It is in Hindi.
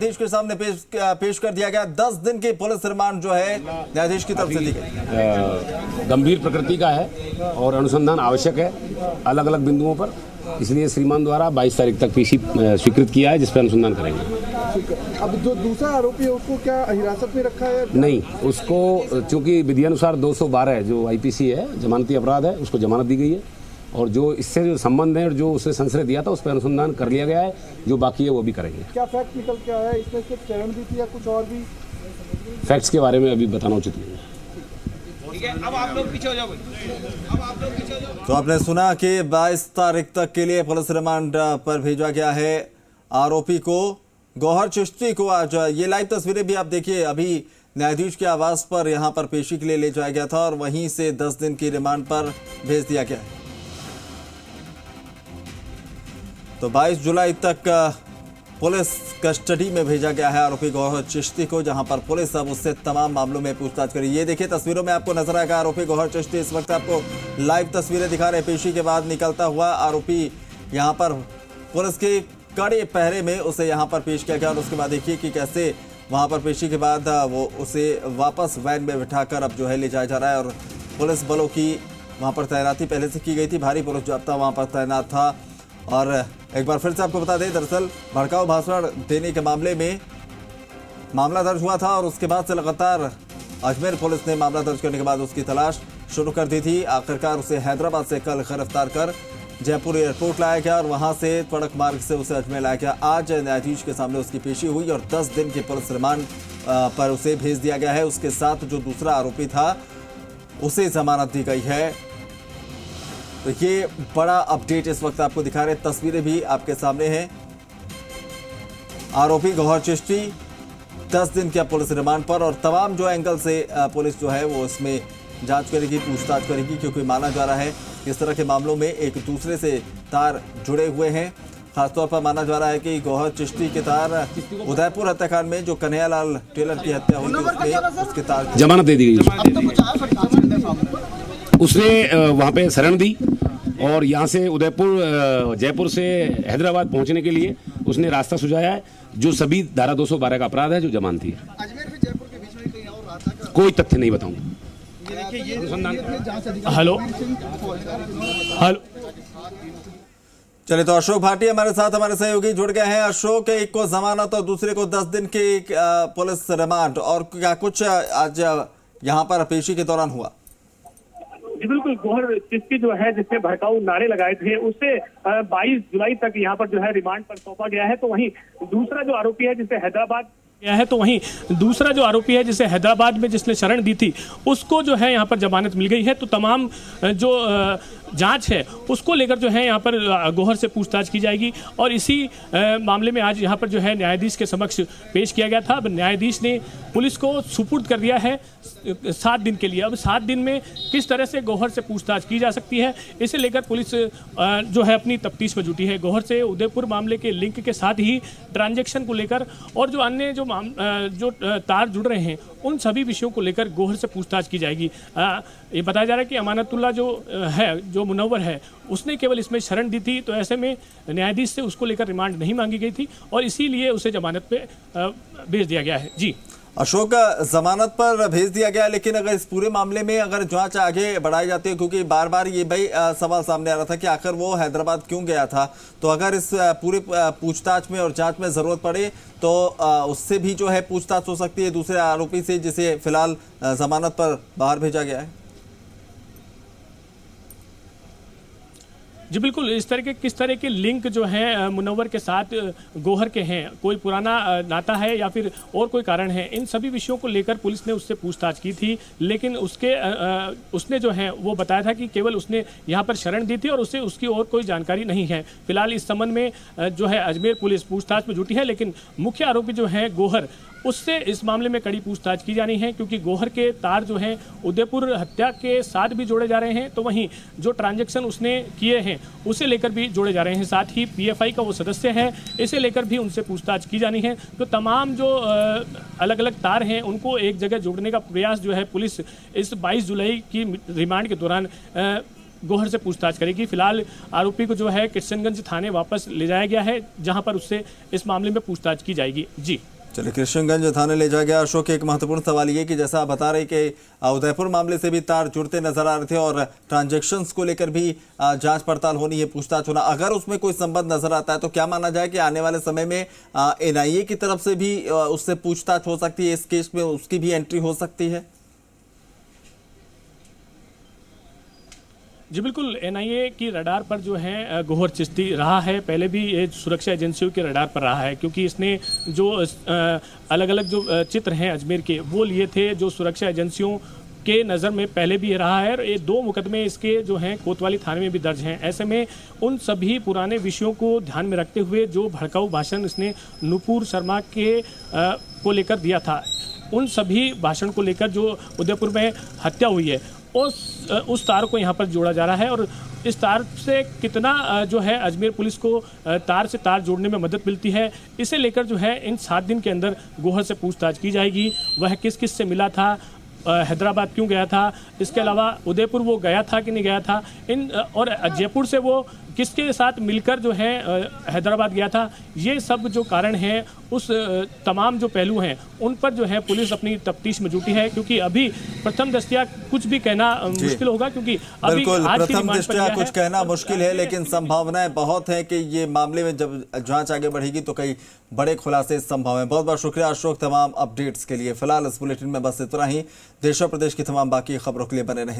न्यायाधीश के सामने पेश कर दिया गया। 10 दिन की पुलिस रिमांड जो है न्यायाधीश की तरफ से दी गई। गंभीर प्रकृति का है और अनुसंधान आवश्यक है अलग अलग बिंदुओं पर, इसलिए श्रीमान द्वारा 22 तारीख तक पीसी स्वीकृत किया है, जिस पर अनुसंधान करेंगे। अब जो दूसरा आरोपी है उसको क्या हिरासत में रखा है? नहीं, उसको चूंकि विधियानुसार 212 जो आईपीसी है, जमानती अपराध है, उसको जमानत दी गई है और जो इससे जो संबंध है और जो उसने संशय दिया था उस पर अनुसंधान कर लिया गया है। जो बाकी है वो भी करेंगे। क्या फैक्ट निकल के आया है? इसमें सिर्फ चरण दी थी या कुछ और भी? फैक्ट्स के बारे में अभी बताना उचित नहीं है। अब आप लोग पीछे हो जाओ। तो आपने सुना कि 22 तारीख तक के लिए पुलिस रिमांड पर भेजा गया है आरोपी को, गौहर चिश्ती को। आज ये लाइव तस्वीरें भी आप देखिए, अभी न्यायाधीश के आवास पर यहां पर पेशी के लिए ले जाया गया था और वहीं से 10 दिन की रिमांड पर भेज दिया गया है। तो 22 जुलाई तक पुलिस कस्टडी में भेजा गया है आरोपी गौहर चिश्ती को, जहां पर पुलिस अब उससे तमाम मामलों में पूछताछ करी। ये देखिए तस्वीरों में आपको नजर आएगा आरोपी गौहर चिश्ती। इस वक्त आपको लाइव तस्वीरें दिखा रहे हैं। पेशी के बाद निकलता हुआ आरोपी यहां पर पुलिस के कड़े पहरे में उसे यहां पर पेश किया गया और उसके बाद देखिए कि कैसे वहां पर पेशी के बाद वो उसे वापस वैन में बिठाकर अब जो है ले जाया जा रहा है। और पुलिस बलों की वहां पर तैनाती पहले से की गई थी, भारी पुलिस जाब्ता वहां पर तैनात था। और एक बार फिर से आपको बता दें, दरअसल भड़काऊ भाषण देने के मामले में मामला दर्ज हुआ था और उसके बाद से लगातार अजमेर पुलिस ने मामला दर्ज करने के बाद उसकी तलाश शुरू कर दी थी। आखिरकार उसे हैदराबाद से कल गिरफ्तार कर जयपुर एयरपोर्ट लाया गया और वहां से सड़क मार्ग से उसे अजमेर लाया गया। आज न्यायाधीश के सामने उसकी पेशी हुई और 10 दिन के पुलिस रिमांड पर उसे भेज दिया गया है। उसके साथ जो दूसरा आरोपी था उसे जमानत दी गई है। तो ये बड़ा अपडेट इस वक्त आपको दिखा रहे, तस्वीरें भी आपके सामने हैं। आरोपी गौहर चिश्ती 10 दिन के पुलिस रिमांड पर और तमाम जो एंगल से पुलिस जो है वो इसमें जांच करेगी, पूछताछ करेगी, क्योंकि माना जा रहा है इस तरह के मामलों में एक दूसरे से तार जुड़े हुए हैं। खासतौर पर माना जा रहा है कि गौहर चिश्ती के तार उदयपुर हत्याकांड में जो कन्हैयालाल टेलर की हत्या हुई थी उसके तार जमानत दे दी गई। उसने वहाँ पे शरण दी और यहाँ से उदयपुर जयपुर से हैदराबाद पहुँचने के लिए उसने रास्ता सुझाया है, जो सभी धारा 212 का अपराध है, जो जमानती है। अजमेर से जयपुर के बीच में कहीं और रहा था? कोई तथ्य नहीं बताऊंगा। हेलो हेलो चलिए, तो अशोक भाटी हमारे साथ, हमारे सहयोगी जुड़ गए हैं। अशोक, एक को जमानत और दूसरे को 10 दिन की पुलिस रिमांड, और क्या कुछ आज यहाँ पर पेशी के दौरान हुआ? जी बिल्कुल, गौहर चिश्ती जो है जिसने भड़काऊ नारे लगाए थे उसे 22 जुलाई तक यहाँ पर जो है रिमांड पर सौंपा गया है। तो वहीं दूसरा जो आरोपी है जिसे हैदराबाद में जिसने शरण दी थी उसको जो है यहाँ पर जमानत मिल गई है। तो तमाम जो जांच है उसको लेकर जो है यहाँ पर गौहर से पूछताछ की जाएगी और इसी मामले में आज यहाँ पर जो है न्यायाधीश के समक्ष पेश किया गया था। अब न्यायाधीश ने पुलिस को सुपुर्द कर दिया है 7 दिन के लिए। अब 7 दिन में किस तरह से गौहर से पूछताछ की जा सकती है, इसे लेकर पुलिस जो है अपनी तफ्तीश में जुटी है। गौहर से उदयपुर मामले के लिंक के साथ ही ट्रांजैक्शन को लेकर और जो अन्य जो तार जुड़ रहे हैं उन सभी विषयों को लेकर गौहर से पूछताछ की जाएगी। ये बताया जा रहा है कि अमानतुल्लाह जो मुनव्वर है उसने केवल इसमें शरण दी थी, तो ऐसे में न्यायाधीश से उसको लेकर रिमांड नहीं मांगी गई थी और इसीलिए उसे जमानत पे भेज दिया गया है। जी अशोक, जमानत पर भेज दिया गया, लेकिन अगर इस पूरे मामले में अगर जांच आगे बढ़ाई जाती है, क्योंकि बार बार ये भाई सवाल सामने आ रहा था कि आखिर वो हैदराबाद क्यों गया था, तो अगर इस पूरे पूछताछ में और जांच में जरूरत पड़े तो उससे भी जो है पूछताछ हो सकती है दूसरे आरोपी से, जिसे फिलहाल जमानत पर बाहर भेजा गया है। जी बिल्कुल, इस तरह के किस तरह के लिंक जो हैं मुनव्वर के साथ गौहर के हैं, कोई पुराना नाता है या फिर और कोई कारण है, इन सभी विषयों को लेकर पुलिस ने उससे पूछताछ की थी। लेकिन उसने जो है वो बताया था कि केवल उसने यहाँ पर शरण दी थी और उससे उसकी और कोई जानकारी नहीं है। फिलहाल इस संबंध में जो है अजमेर पुलिस पूछताछ में जुटी है, लेकिन मुख्य आरोपी जो है गौहर, उससे इस मामले में कड़ी पूछताछ की जानी है, क्योंकि गौहर के तार जो हैं उदयपुर हत्या के साथ भी जोड़े जा रहे हैं। तो वहीं जो ट्रांजैक्शन उसने किए हैं उसे लेकर भी जोड़े जा रहे हैं। साथ ही पीएफआई का वो सदस्य है, इसे लेकर भी उनसे पूछताछ की जानी है। तो तमाम जो अलग अलग तार हैं उनको एक जगह जोड़ने का प्रयास जो है पुलिस इस 22 जुलाई की रिमांड के दौरान गोहर से पूछताछ करेगी। फिलहाल आरोपी को जो है किशनगंज थाने वापस ले जाया गया है, जहां पर उससे इस मामले में पूछताछ की जाएगी। जी चलिए, किशनगंज थाने ले जाया गया। अशोक, एक महत्वपूर्ण सवाल ये कि जैसा आप बता रहे कि उदयपुर मामले से भी तार जुड़ते नजर आ रहे थे और ट्रांजैक्शंस को लेकर भी जांच पड़ताल होनी है, पूछताछ होना, अगर उसमें कोई संबंध नजर आता है तो क्या माना जाए कि आने वाले समय में NIA की तरफ से भी उससे पूछताछ हो सकती है, इस केस में उसकी भी एंट्री हो सकती है? जी बिल्कुल, NIA की रडार पर जो है गोहर चिश्ती रहा है, पहले भी ये सुरक्षा एजेंसियों के रडार पर रहा है, क्योंकि इसने जो अलग अलग जो चित्र हैं अजमेर के वो लिए थे, जो सुरक्षा एजेंसियों के नज़र में पहले भी रहा है। और ये 2 मुकदमे इसके जो हैं कोतवाली थाने में भी दर्ज हैं। ऐसे में उन सभी पुराने विषयों को ध्यान में रखते हुए जो भड़काऊ भाषण इसने नुपुर शर्मा के को लेकर दिया था, उन सभी भाषण को लेकर जो उदयपुर में हत्या हुई है उस तार को यहाँ पर जोड़ा जा रहा है। और इस तार से कितना जो है अजमेर पुलिस को तार से तार जोड़ने में मदद मिलती है, इसे लेकर जो है इन 7 दिन के अंदर गोहर से पूछताछ की जाएगी। वह किस किस से मिला था, हैदराबाद क्यों गया था, इसके अलावा उदयपुर वो गया था कि नहीं गया था, और जयपुर से वो किसके साथ मिलकर जो है हैदराबाद गया था, ये सब जो कारण हैं उस तमाम जो पहलू हैं उन पर जो है पुलिस अपनी तफ्तीश में जुटी है। क्योंकि अभी प्रथम दृष्टया कुछ भी कहना मुश्किल होगा, क्योंकि अभी बिल्कुल आज की प्रथम रिमांड पर दृष्टया लिया कुछ है। कहना मुश्किल है, लेकिन संभावनाएं बहुत हैं कि ये मामले में जब जांच आगे बढ़ेगी तो कई बड़े खुलासे संभव हैं। बहुत बहुत शुक्रिया अशोक तमाम अपडेट्स के लिए। फिलहाल इस बुलेटिन में बस इतना ही। देश और प्रदेश की तमाम बाकी खबरों के लिए बने रहें।